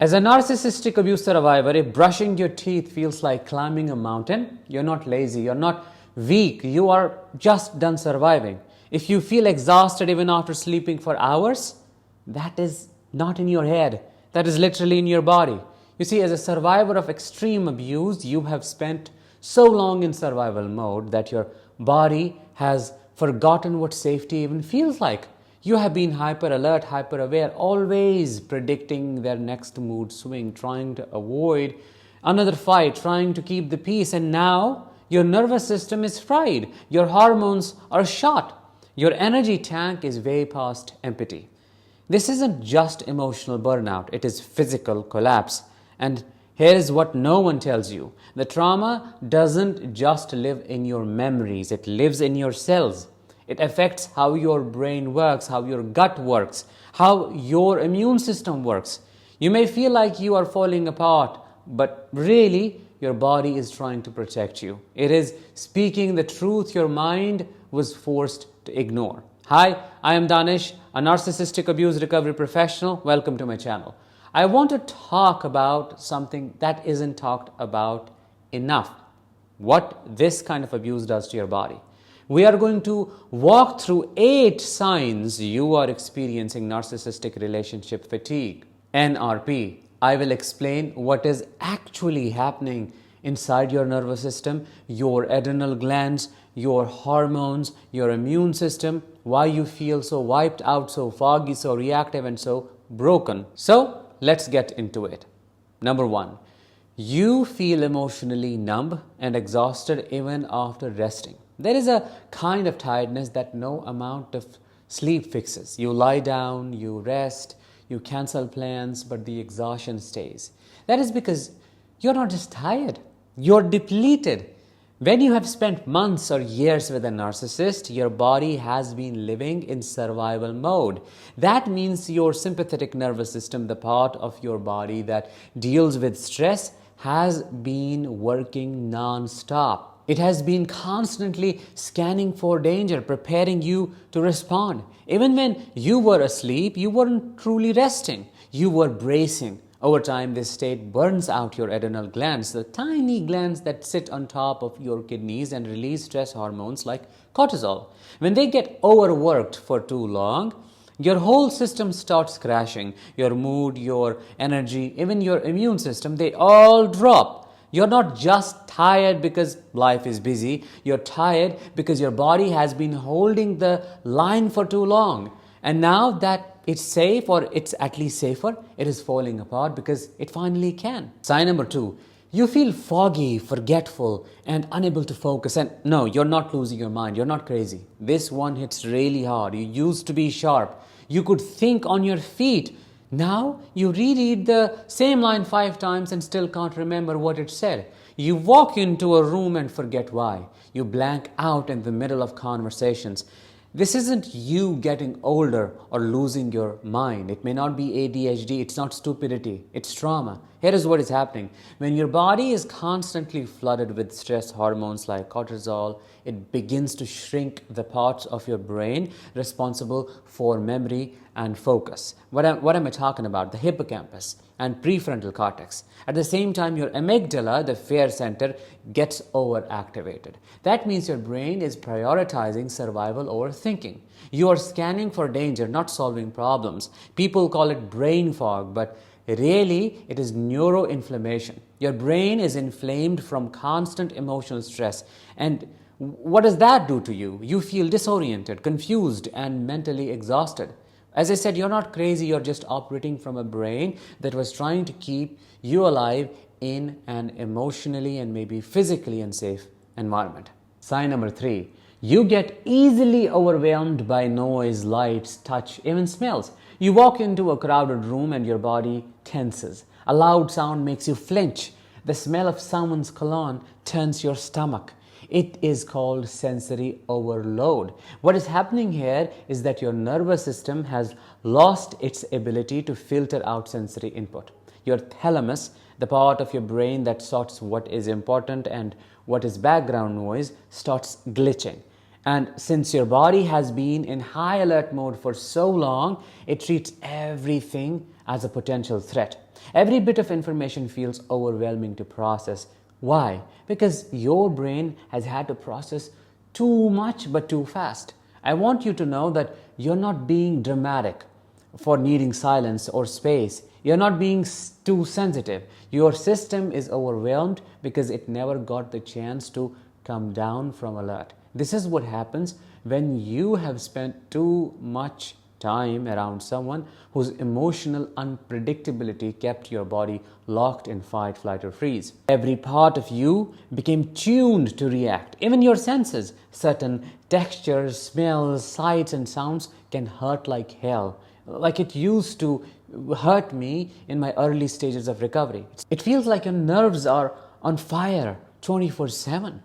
As a narcissistic abuse survivor, if brushing your teeth feels like climbing a mountain, you're not lazy, you're not weak, you are just done surviving. If you feel exhausted even after sleeping for hours, that is not in your head, that is literally in your body. You see, as a survivor of extreme abuse, you have spent so long in survival mode that your body has forgotten what safety even feels like. You have been hyper alert, hyper aware, always predicting their next mood swing, trying to avoid another fight, trying to keep the peace. And now your nervous system is fried, your hormones are shot, your energy tank is way past empty. This isn't just emotional burnout, it is physical collapse. And here is what no one tells you. The trauma doesn't just live in your memories, it lives in your cells. It affects how your brain works, how your gut works, how your immune system works. You may feel like you are falling apart, but really, your body is trying to protect you. It is speaking the truth your mind was forced to ignore. Hi, I am Danish, a narcissistic abuse recovery professional. Welcome to my channel. I want to talk about something that isn't talked about enough. What this kind of abuse does to your body. We are going to walk through 8 signs you are experiencing narcissistic relationship fatigue, NRP. I will explain what is actually happening inside your nervous system, your adrenal glands, your hormones, your immune system, why you feel so wiped out, so foggy, so reactive, and so broken. So let's get into it. Number 1, you feel emotionally numb and exhausted even after resting. There is a kind of tiredness that no amount of sleep fixes. You lie down, you rest, you cancel plans, but the exhaustion stays. That is because you're not just tired, you're depleted. When you have spent months or years with a narcissist, your body has been living in survival mode. That means your sympathetic nervous system, the part of your body that deals with stress, has been working non-stop. It has been constantly scanning for danger, preparing you to respond. Even when you were asleep, you weren't truly resting. You were bracing. Over time, this state burns out your adrenal glands, the tiny glands that sit on top of your kidneys and release stress hormones like cortisol. When they get overworked for too long, your whole system starts crashing. Your mood, your energy, even your immune system, they all drop. You're not just tired because life is busy. You're tired because your body has been holding the line for too long. And now that it's safe, or it's at least safer, it is falling apart because it finally can. Sign number 2, you feel foggy, forgetful, and unable to focus. And no, you're not losing your mind. You're not crazy. This one hits really hard. You used to be sharp. You could think on your feet. Now you reread the same line 5 times and still can't remember what it said. You walk into a room and forget why. You blank out in the middle of conversations. This isn't you getting older or losing your mind. It may not be ADHD, it's not stupidity, it's trauma. Here is what is happening. When your body is constantly flooded with stress hormones like cortisol, it begins to shrink the parts of your brain responsible for memory and focus. What am I talking about? The hippocampus and prefrontal cortex. At the same time, your amygdala, the fear center, gets overactivated. That means your brain is prioritizing survival over thinking. You are scanning for danger, not solving problems. People call it brain fog, but really it is neuroinflammation. Your brain is inflamed from constant emotional stress. And what does that do to you? You feel disoriented, confused, and mentally exhausted. As I said, you're not crazy, you're just operating from a brain that was trying to keep you alive in an emotionally and maybe physically unsafe environment. Sign number 3, you get easily overwhelmed by noise, lights, touch, even smells. You walk into a crowded room and your body tenses. A loud sound makes you flinch. The smell of someone's cologne turns your stomach. It is called sensory overload. What is happening here is that your nervous system has lost its ability to filter out sensory input. Your thalamus, the part of your brain that sorts what is important and what is background noise, starts glitching. And since your body has been in high alert mode for so long, it treats everything as a potential threat. Every bit of information feels overwhelming to process. Why? Because your brain has had to process too much but too fast. I want you to know that you're not being dramatic for needing silence or space. You're not being too sensitive. Your system is overwhelmed because it never got the chance to come down from alert. This is what happens when you have spent too much time around someone whose emotional unpredictability kept your body locked in fight, flight, or freeze. Every part of you became tuned to react. Even your senses, certain textures, smells, sights, and sounds can hurt like hell, like it used to hurt me in my early stages of recovery. It feels like your nerves are on fire 24/7.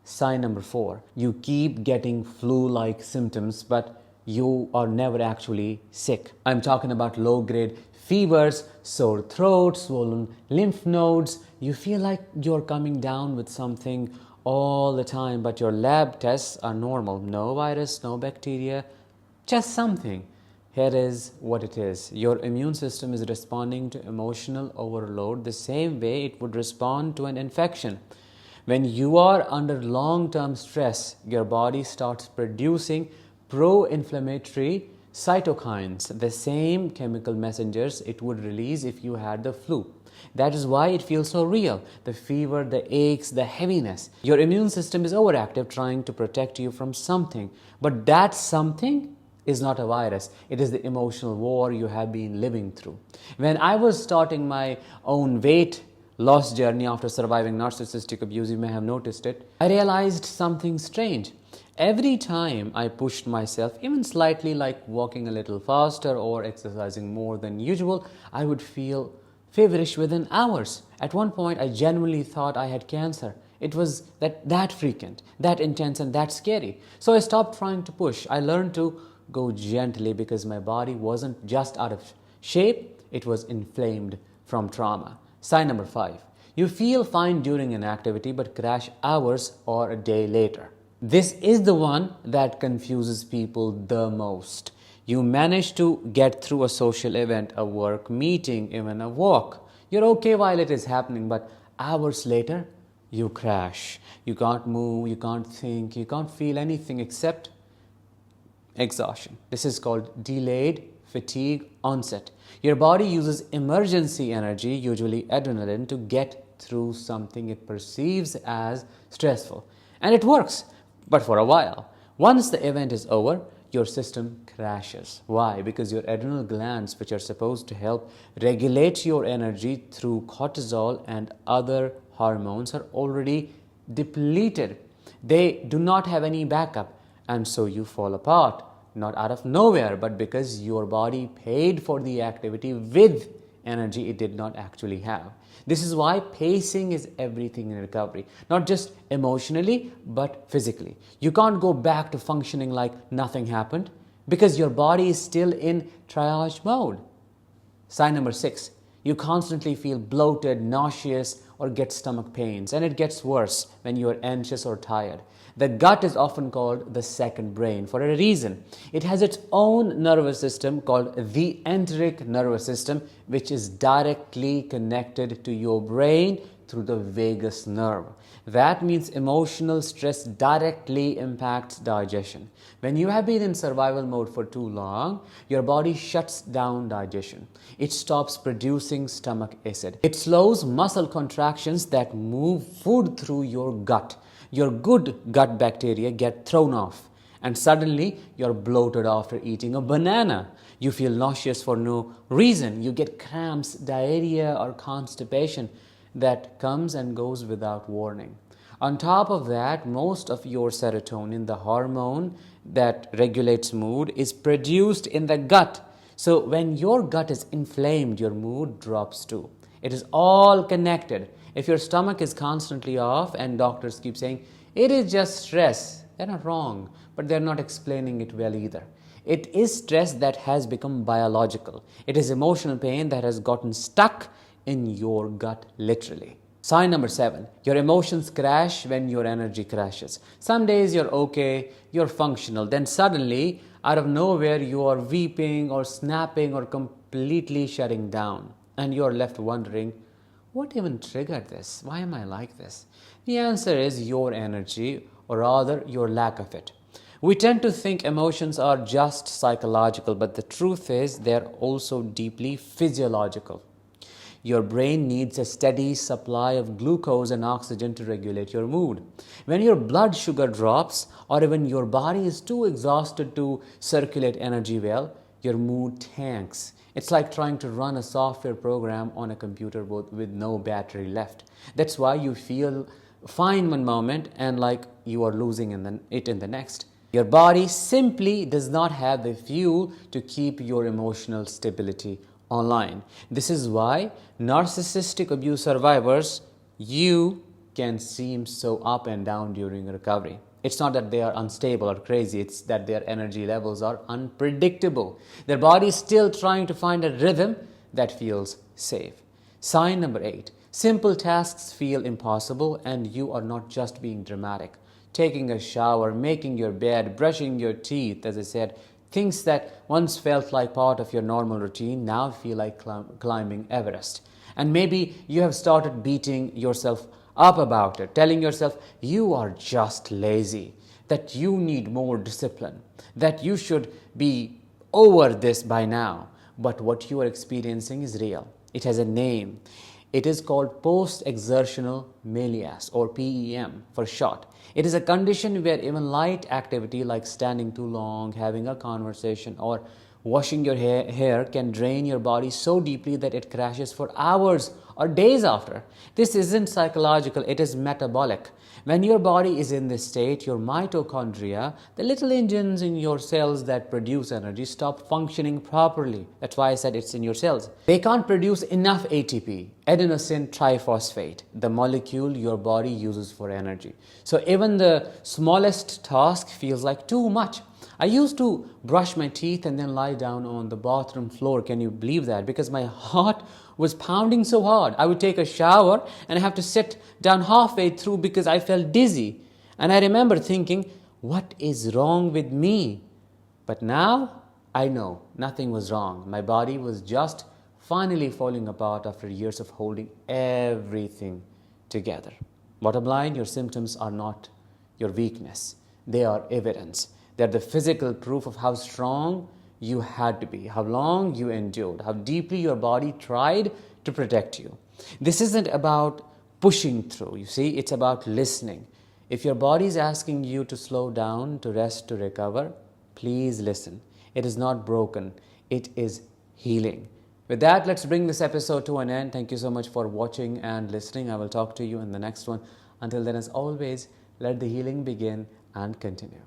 Sign number 4, you keep getting flu-like symptoms, but you are never actually sick. I'm talking about low-grade fevers, sore throat, swollen lymph nodes. You feel like you're coming down with something all the time, but your lab tests are normal. No virus, no bacteria, just something. Here is what it is. Your immune system is responding to emotional overload the same way it would respond to an infection. When you are under long-term stress, your body starts producing pro-inflammatory cytokines, the same chemical messengers it would release if you had the flu. That is why it feels so real. The fever, the aches, the heaviness. Your immune system is overactive, trying to protect you from something. But that something is not a virus. It is the emotional war you have been living through. When I was starting my own weight loss journey after surviving narcissistic abuse, you may have noticed it, I realized something strange. Every time I pushed myself, even slightly, like walking a little faster or exercising more than usual, I would feel feverish within hours. At one point, I genuinely thought I had cancer. It was that frequent, that intense, and that scary. So I stopped trying to push. I learned to go gently because my body wasn't just out of shape, it was inflamed from trauma. Sign number 5. You feel fine during an activity but crash hours or a day later. This is the one that confuses people the most. You manage to get through a social event, a work meeting, even a walk. You're okay while it is happening, but hours later, you crash. You can't move, you can't think, you can't feel anything except exhaustion. This is called delayed fatigue onset. Your body uses emergency energy, usually adrenaline, to get through something it perceives as stressful. And it works, but for a while. Once the event is over, your system crashes. Why? Because your adrenal glands, which are supposed to help regulate your energy through cortisol and other hormones, are already depleted. They do not have any backup, and so you fall apart. Not out of nowhere, but because your body paid for the activity with energy it did not actually have. This is why pacing is everything in recovery, not just emotionally, but physically. You can't go back to functioning like nothing happened because your body is still in triage mode. Sign number 6. You constantly feel bloated, nauseous, or get stomach pains, and it gets worse when you are anxious or tired. The gut is often called the second brain for a reason. It has its own nervous system called the enteric nervous system, which is directly connected to your brain through the vagus nerve. That means emotional stress directly impacts digestion. When you have been in survival mode for too long, your body shuts down digestion. It stops producing stomach acid. It slows muscle contractions that move food through your gut. Your good gut bacteria get thrown off, and suddenly you're bloated after eating a banana. You feel nauseous for no reason. You get cramps, diarrhea, or constipation that comes and goes without warning. On top of that, most of your serotonin, the hormone that regulates mood, is produced in the gut. So when your gut is inflamed, your mood drops too. It is all connected. If your stomach is constantly off and doctors keep saying, it is just stress, they're not wrong, but they're not explaining it well either. It is stress that has become biological. It is emotional pain that has gotten stuck in your gut, literally. Sign number 7, your emotions crash when your energy crashes. Some days you're okay, you're functional, then suddenly, out of nowhere, you are weeping or snapping or completely shutting down. and you're left wondering, what even triggered this? Why am I like this? The answer is your energy, or rather your lack of it. We tend to think emotions are just psychological, but the truth is they're also deeply physiological. Your brain needs a steady supply of glucose and oxygen to regulate your mood. When your blood sugar drops, or even your body is too exhausted to circulate energy well, your mood tanks. It's like trying to run a software program on a computer with no battery left. That's why you feel fine one moment and like you are losing it in the next. Your body simply does not have the fuel to keep your emotional stability online. This is why narcissistic abuse survivors, you can seem so up and down during recovery. It's not that they are unstable or crazy, it's that their energy levels are unpredictable. Their body is still trying to find a rhythm that feels safe. Sign number 8. Simple tasks feel impossible and you are not just being dramatic. Taking a shower, making your bed, brushing your teeth, as I said, things that once felt like part of your normal routine now feel like climbing Everest. And maybe you have started beating yourself up about it, telling yourself you are just lazy, that you need more discipline, that you should be over this by now. But what you are experiencing is real. It has a name. It is called post-exertional malaise, or PEM for short. It is a condition where even light activity like standing too long, having a conversation, or washing your hair can drain your body so deeply that it crashes for hours or days after. This isn't psychological, it is metabolic. When your body is in this state, your mitochondria, the little engines in your cells that produce energy, stop functioning properly. That's why I said it's in your cells. They can't produce enough ATP, adenosine triphosphate, the molecule your body uses for energy. So even the smallest task feels like too much. I used to brush my teeth and then lie down on the bathroom floor. Can you believe that? Because my heart was pounding so hard. I would take a shower and I have to sit down halfway through because I felt dizzy. And I remember thinking, what is wrong with me? But now I know nothing was wrong. My body was just finally falling apart after years of holding everything together. Bottom line, your symptoms are not your weakness. They are evidence. They're the physical proof of how strong you had to be, how long you endured, how deeply your body tried to protect you. This isn't about pushing through, you see, it's about listening. If your body is asking you to slow down, to rest, to recover, please listen. It is not broken, it is healing. With that, let's bring this episode to an end. Thank you so much for watching and listening. I will talk to you in the next one. Until then, as always, let the healing begin and continue.